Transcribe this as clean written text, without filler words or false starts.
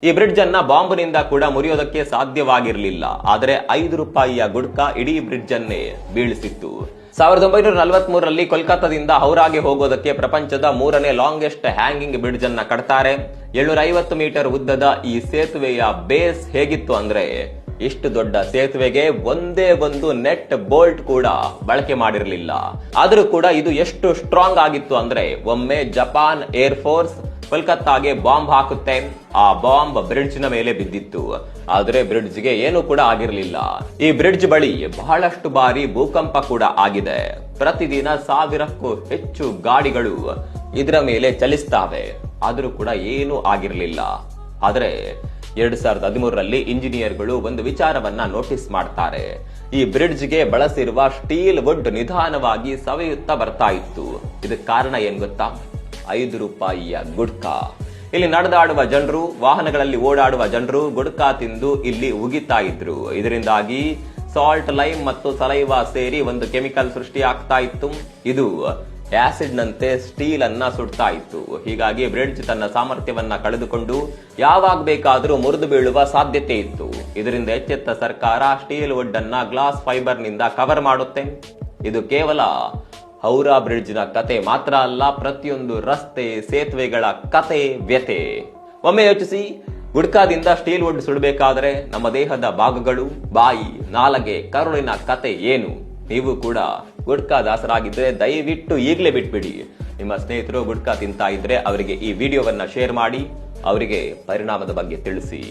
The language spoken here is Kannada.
ಈ ಬ್ರಿಡ್ಜ್ ಅನ್ನ ಬಾಂಬ್ನಿಂದ ಕೂಡ ಮುರಿಯೋದಕ್ಕೆ ಸಾಧ್ಯವಾಗಿರಲಿಲ್ಲ. ಆದರೆ 5 ರೂಪಾಯಿಯ ಗುಡ್ಕಾ ಇಡೀ ಬ್ರಿಡ್ಜ್ ಅನ್ನೇ ಬೀಳಿಸಿತ್ತು. 1943ರಲ್ಲಿ ಕೋಲ್ಕತ್ತಾದಿಂದ ಹೌರಾಗೆ ಹೋಗೋದಕ್ಕೆ ಪ್ರಪಂಚದ 3ನೇ ಲಾಂಗೆಸ್ಟ್ ಹ್ಯಾಂಗಿಂಗ್ ಬ್ರಿಡ್ಜ್ ಅನ್ನ ಕಟ್ತಾರೆ. 750 ಮೀಟರ್ ಉದ್ದದ ಈ ಸೇತುವೆಯ ಬೇಸ್ ಹೇಗಿತ್ತು ಅಂದ್ರೆ, ಇಷ್ಟು ದೊಡ್ಡ ಸೇತುವೆಗೆ ಒಂದೇ ಒಂದು ನೆಟ್ ಬೋಲ್ಟ್ ಕೂಡ ಬಳಕೆ ಮಾಡಿರಲಿಲ್ಲ. ಆದರೂ ಕೂಡ ಇದು ಎಷ್ಟು ಸ್ಟ್ರಾಂಗ್ ಆಗಿತ್ತು ಅಂದ್ರೆ, ಒಮ್ಮೆ ಜಪಾನ್ ಏರ್ ಫೋರ್ಸ್ ಕೋಲ್ಕತ್ತಾಗೆ ಬಾಂಬ್ ಹಾಕುತ್ತೆ. ಆ ಬಾಂಬ್ ಬ್ರಿಡ್ಜ್ ನ ಮೇಲೆ ಬಿದ್ದಿತ್ತು. ಆದ್ರೆ ಬ್ರಿಡ್ಜ್ಗೆ ಏನು ಕೂಡ ಆಗಿರಲಿಲ್ಲ. ಈ ಬ್ರಿಡ್ಜ್ ಬಳಿ ಬಹಳಷ್ಟು ಬಾರಿ ಭೂಕಂಪ ಕೂಡ ಆಗಿದೆ. ಪ್ರತಿದಿನ 1000ಕ್ಕೂ ಹೆಚ್ಚು ಗಾಡಿಗಳು ಇದರ ಮೇಲೆ ಚಲಿಸ್ತಾವೆ. ಆದರೂ ಕೂಡ ಏನು ಆಗಿರಲಿಲ್ಲ. ಆದ್ರೆ 2013ರಲ್ಲಿ ಇಂಜಿನಿಯರ್ಗಳು ಒಂದು ವಿಚಾರವನ್ನ ನೋಟಿಸ್ ಮಾಡ್ತಾರೆ. ಈ ಬ್ರಿಡ್ಜ್ಗೆ ಬಳಸಿರುವ ಸ್ಟೀಲ್ ವುಡ್ ನಿಧಾನವಾಗಿ ಸವೆಯುತ್ತಾ ಬರ್ತಾ ಇತ್ತು. ಇದಕ್ಕೆ ಕಾರಣ ಏನ್ ಗೊತ್ತಾ? 5 ರೂಪಾಯಿಯ ಗುಡ್ಕಾ. ಇಲ್ಲಿ ನಡೆದಾಡುವ ಜನರು, ವಾಹನಗಳಲ್ಲಿ ಓಡಾಡುವ ಜನರು ಗುಡ್ಕಾ ತಿಂದು ಇಲ್ಲಿ ಉಗಿತಾ ಇದ್ರು. ಇದರಿಂದಾಗಿ ಸಾಲ್ಟ್, ಲೈಮ್ ಮತ್ತು ಸಲೈವಾ ಸೇರಿ ಒಂದು ಕೆಮಿಕಲ್ ಸೃಷ್ಟಿ ಆಗ್ತಾ ಇತ್ತು. ಇದು ಆಸಿಡ್ ನಂತೆ ಸ್ಟೀಲ್ ಅನ್ನ ಸುಡ್ತಾ ಇತ್ತು. ಹೀಗಾಗಿ ಬ್ರಿಡ್ಜ್ ತನ್ನ ಸಾಮರ್ಥ್ಯವನ್ನ ಕಳೆದುಕೊಂಡು ಯಾವಾಗ ಬೇಕಾದರೂ ಮುರಿದು ಬೀಳುವ ಸಾಧ್ಯತೆ ಇತ್ತು. ಇದರಿಂದ ಎಚ್ಚೆತ್ತ ಸರ್ಕಾರ ಸ್ಟೀಲ್ ವುಡ್ ಅನ್ನ ಗ್ಲಾಸ್ ಫೈಬರ್ ನಿಂದ ಕವರ್ ಮಾಡುತ್ತೆ. ಇದು ಕೇವಲ ಹೌರಾ ಬ್ರಿಡ್ಜ್ ನ ಕತೆ ಮಾತ್ರ ಅಲ್ಲ, ಪ್ರತಿಯೊಂದು ರಸ್ತೆ, ಸೇತುವೆಗಳ ಕತೆ, ವ್ಯತೆ. ಒಮ್ಮೆ ಯೋಚಿಸಿ, ಗುಡ್ಕಾದಿಂದ ಸ್ಟೀಲ್ ವುಡ್ ಸುಡಬೇಕಾದ್ರೆ ನಮ್ಮ ದೇಹದ ಭಾಗಗಳು, ಬಾಯಿ, ನಾಲಗೆ, ಕರುಳಿನ ಕತೆ ಏನು? ನೀವು ಕೂಡ ಗುಡ್ಕಾ ದಾಸರಾಗಿದ್ರೆ ದಯವಿಟ್ಟು ಈಗಲೇ ಬಿಟ್ಬಿಡಿ. ನಿಮ್ಮ ಸ್ನೇಹಿತರು ಗುಡ್ಕಾ ತಿಂತಾ ಇದ್ರೆ ಅವರಿಗೆ ಈ ವಿಡಿಯೋವನ್ನ ಶೇರ್ ಮಾಡಿ, ಅವರಿಗೆ ಪರಿಣಾಮದ ಬಗ್ಗೆ ತಿಳಿಸಿ.